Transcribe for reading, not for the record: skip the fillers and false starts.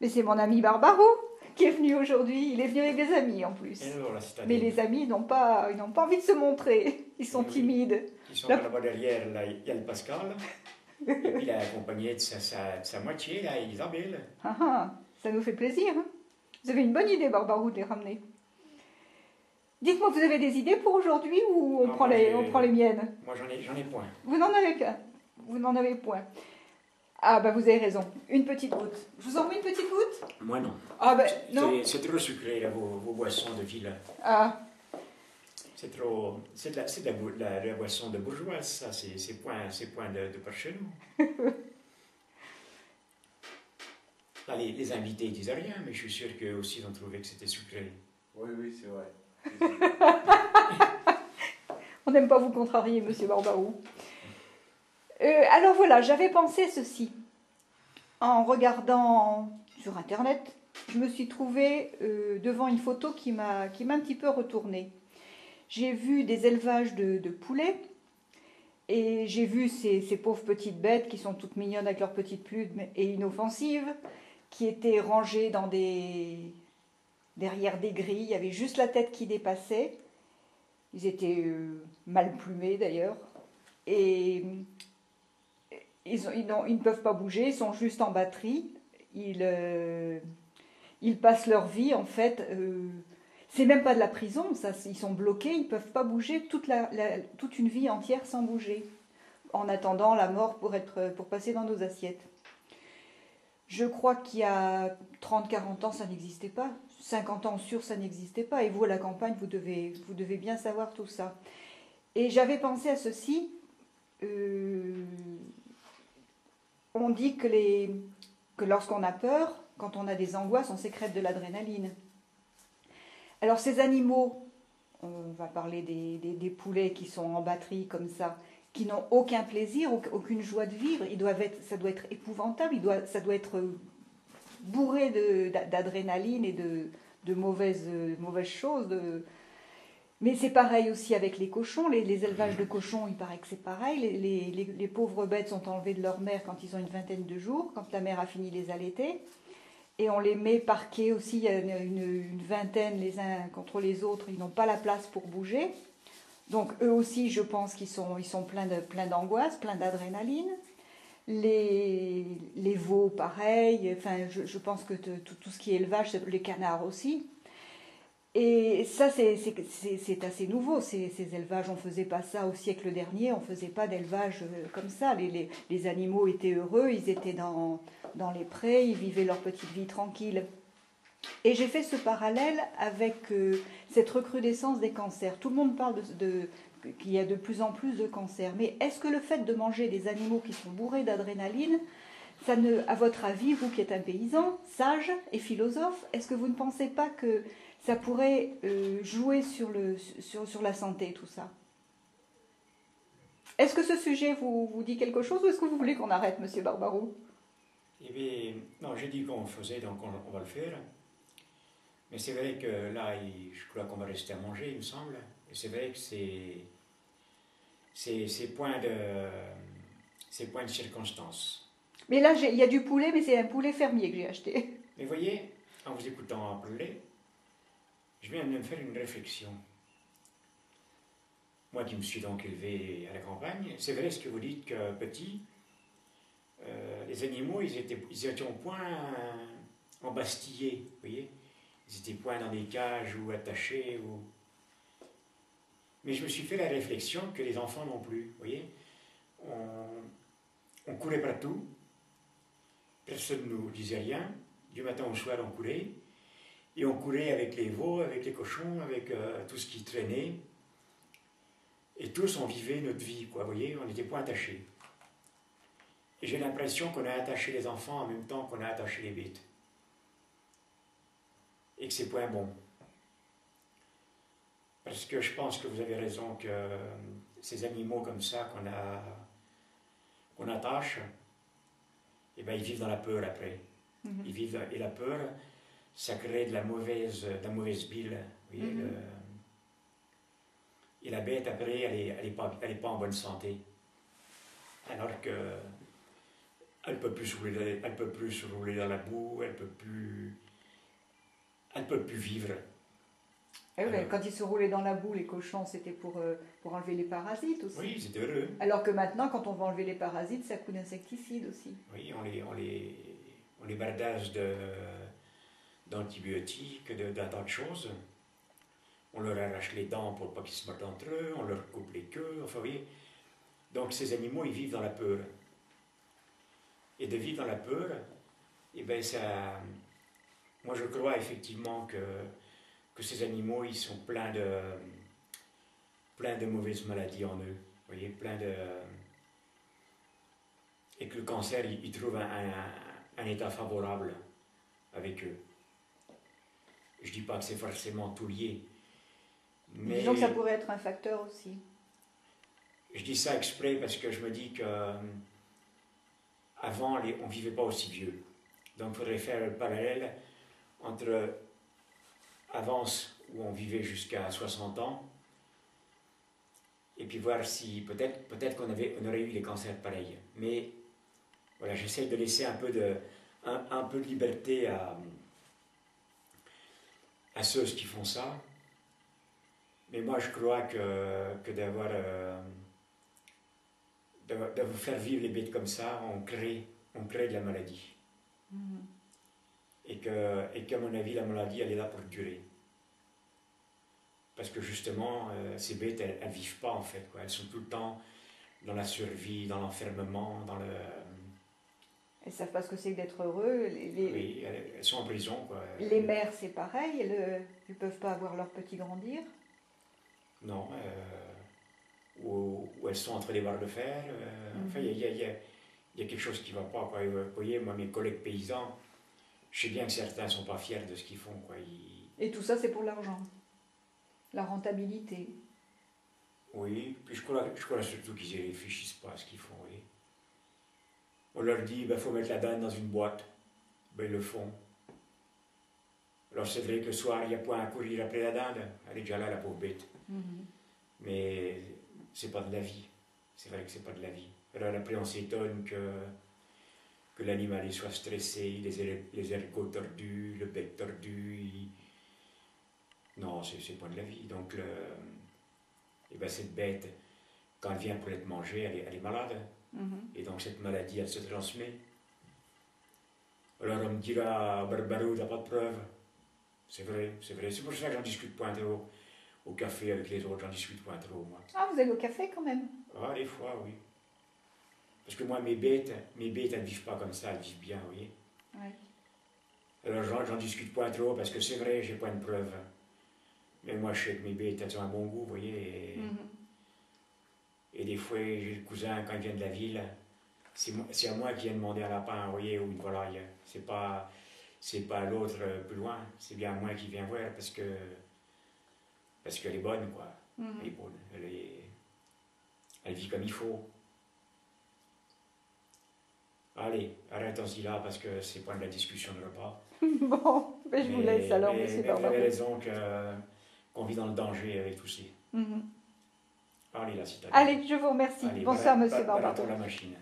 Mais c'est mon ami Barbaro qui est venu aujourd'hui. Il est venu avec des amis en plus. Et alors, là, Mais c'est-à-dire, les amis ils n'ont pas envie de se montrer. Ils sont oui, oui, timides. ils sont La- là-bas derrière, là, il y a le Pascal, et puis il est accompagné de sa moitié, là, Isabelle. Ah, ah, ça nous fait plaisir, hein. Vous avez une bonne idée, Barbaro, de les ramener. Dites-moi, vous avez des idées pour aujourd'hui ou Ah, moi, on prend les miennes? moi j'en ai point. Vous n'en avez qu'un. Vous n'en avez point. Ah, bah vous avez raison. Une petite goutte. Je vous envoie une petite goutte? Moi non. Ah, ben non. C'est trop sucré, là, vos boissons de ville. Ah, C'est trop. C'est de la boisson de bourgeoise, ça. C'est point de par chez nous. Là, les invités ils disaient rien, mais je suis sûr qu'eux aussi ils ont trouvé que c'était sucré. Oui, oui, c'est vrai. on n'aime pas vous contrarier, monsieur Barbaro. Alors voilà, j'avais pensé ceci. En regardant sur Internet, je me suis trouvée devant une photo qui m'a un petit peu retournée. J'ai vu des élevages de poulets et j'ai vu ces pauvres petites bêtes qui sont toutes mignonnes avec leurs petites plumes et inoffensives, qui étaient rangées derrière des grilles. Il y avait juste la tête qui dépassait. Ils étaient mal plumés d'ailleurs. Et ils ne peuvent pas bouger, ils sont juste en batterie. Ils passent leur vie en fait. C'est même pas de la prison, ça, ils sont bloqués, ils peuvent pas bouger toute une vie entière sans bouger, en attendant la mort pour passer dans nos assiettes. Je crois qu'il y a 30-40 ans, ça n'existait pas. 50 ans sûr, ça n'existait pas. Et vous, à la campagne, vous devez bien savoir tout ça. Et j'avais pensé à ceci. On dit que lorsqu'on a peur, quand on a des angoisses, on sécrète de l'adrénaline. Alors ces animaux, on va parler des poulets qui sont en batterie comme ça, qui n'ont aucun plaisir, aucune joie de vivre, ça doit être épouvantable, ça doit être bourré d'adrénaline et de mauvaises choses. Mais c'est pareil aussi avec les cochons, les élevages de cochons, il paraît que c'est pareil. Les pauvres bêtes sont enlevées de leur mère quand ils ont une vingtaine de jours, quand la mère a fini de les allaiter. Et on les met parqués aussi, il y a une vingtaine les uns contre les autres, ils n'ont pas la place pour bouger. Donc eux aussi, je pense qu'ils sont plein d'angoisse, plein d'adrénaline. Les veaux, pareil. Enfin, je pense que tout ce qui est élevage, les canards aussi. Et ça, c'est assez nouveau, ces élevages. On ne faisait pas ça au siècle dernier, on ne faisait pas d'élevage comme ça. Les animaux étaient heureux, ils étaient dans les prés, ils vivaient leur petite vie tranquille. Et j'ai fait ce parallèle avec cette recrudescence des cancers. Tout le monde parle qu'il y a de plus en plus de cancers. Mais est-ce que le fait de manger des animaux qui sont bourrés d'adrénaline, à votre avis, vous qui êtes un paysan, sage et philosophe, est-ce que vous ne pensez pas que ça pourrait jouer sur la santé, tout ça? Est-ce que ce sujet vous dit quelque chose ou est-ce que vous voulez qu'on arrête, monsieur Barbaro? Eh bien, non, j'ai dit qu'on faisait, donc on va le faire. Mais c'est vrai que là, je crois qu'on va rester à manger, il me semble. Et c'est vrai que c'est point de circonstance. Mais là, il y a du poulet, mais c'est un poulet fermier que j'ai acheté. Mais voyez, en vous écoutant parler, je viens de me faire une réflexion. Moi qui me suis donc élevé à la campagne, c'est vrai ce que vous dites que petit, les animaux, ils étaient au point embastillés, vous voyez. Ils étaient point dans des cages ou attachés. Mais je me suis fait la réflexion que les enfants non plus, vous voyez. On courait partout, personne ne nous disait rien, du matin au soir on courait, et on courait avec les veaux, avec les cochons, avec tout ce qui traînait, et tous on vivait notre vie, quoi, vous voyez, on n'était point attachés. Et j'ai l'impression qu'on a attaché les enfants en même temps qu'on a attaché les bêtes. Et que c'est point bon. Parce que je pense que vous avez raison que ces animaux comme ça qu'on attache, eh ben, ils vivent dans la peur après. Ils vivent, et la peur, ça crée de la mauvaise bile. Vous voyez, et la bête après, elle est pas en bonne santé. Alors que Elle peut plus se rouler, elle peut plus se rouler dans la boue, elle peut plus vivre. Et oui, quand ils se roulaient dans la boue, les cochons, c'était pour enlever les parasites aussi. Oui, c'était heureux. Alors que maintenant, quand on va enlever les parasites, ça coûte d'insecticides aussi. Oui, on les bardage d'antibiotiques, d'un tas de choses. On leur arrache les dents pour pas qu'ils se mordent entre eux, on leur coupe les queues, enfin oui. Donc ces animaux, ils vivent dans la peur. Et de vivre dans la peur, eh ben ça, moi je crois effectivement que ces animaux, ils sont pleins de mauvaises maladies en eux. Vous voyez, et que le cancer, il trouve un état favorable avec eux. Je dis pas que c'est forcément tout lié. Mais disons que ça pourrait être un facteur aussi. Je dis ça exprès parce que je me dis que avant, on ne vivait pas aussi vieux. Donc il faudrait faire le parallèle entre avance où on vivait jusqu'à 60 ans et puis voir si peut-être qu'on aurait eu des cancers pareils. Mais voilà, j'essaie de laisser un peu de liberté à ceux qui font ça. Mais moi, je crois que de vous faire vivre les bêtes comme ça, on crée de la maladie. Et qu'à mon avis, la maladie, elle est là pour durer. Parce que justement, ces bêtes, elles ne vivent pas en fait, quoi. Elles sont tout le temps dans la survie, dans l'enfermement, dans le... Elles ne savent pas ce que c'est que d'être heureux. Oui, elles sont en prison, quoi. Les mères, c'est pareil, elles ne peuvent pas avoir leur petit grandir. Non, ou elles sont entre les barres de fer. Enfin, il y a quelque chose qui ne va pas, quoi. Vous voyez, moi, mes collègues paysans, je sais bien que certains ne sont pas fiers de ce qu'ils font, quoi. Et tout ça, c'est pour l'argent. La rentabilité. Oui, puis je crois surtout qu'ils ne réfléchissent pas à ce qu'ils font, oui. On leur dit, faut mettre la dinde dans une boîte. Ben, ils le font. Alors c'est vrai que le soir, il n'y a point à courir après la dinde. Elle est déjà là, la pauvre bête. Mais c'est pas de la vie. C'est vrai que c'est pas de la vie. Alors après, on s'étonne que l'animal soit stressé, les ergots tordus, le bec tordu. Non, c'est pas de la vie. Donc, cette bête, quand elle vient pour être mangée, elle est malade. Et donc, cette maladie, elle se transmet. Alors, on me dira, Barbarou, t'as pas de preuves. C'est vrai, c'est vrai. C'est pour ça que j'en discute point trop. Au café avec les autres, j'en discute point trop, moi. Ah, vous allez au café quand même? Ah, des fois, oui. Parce que moi, mes bêtes, elles ne vivent pas comme ça, elles vivent bien, vous voyez. Ouais. Alors, j'en discute point trop, parce que c'est vrai, j'ai pas de preuves. Mais moi, je sais que mes bêtes, elles ont un bon goût, vous voyez. Et des fois, j'ai le cousin, quand il vient de la ville, c'est à moi qui viens demander un lapin, vous voyez, ou une volaille. C'est pas l'autre plus loin, c'est bien moi qui viens voir, parce qu'elle est bonne, quoi. Elle est bonne, elle vit comme il faut. Allez, arrêtons-y là, parce que c'est pas de la discussion de repas. Bon, je vous laisse alors, monsieur Barbarou. Vous avez raison qu'on vit dans le danger avec tout ça. Allez, là, si t'as... Allez, je vous remercie. Allez, Bonsoir, monsieur Barbarou. Voilà la machine.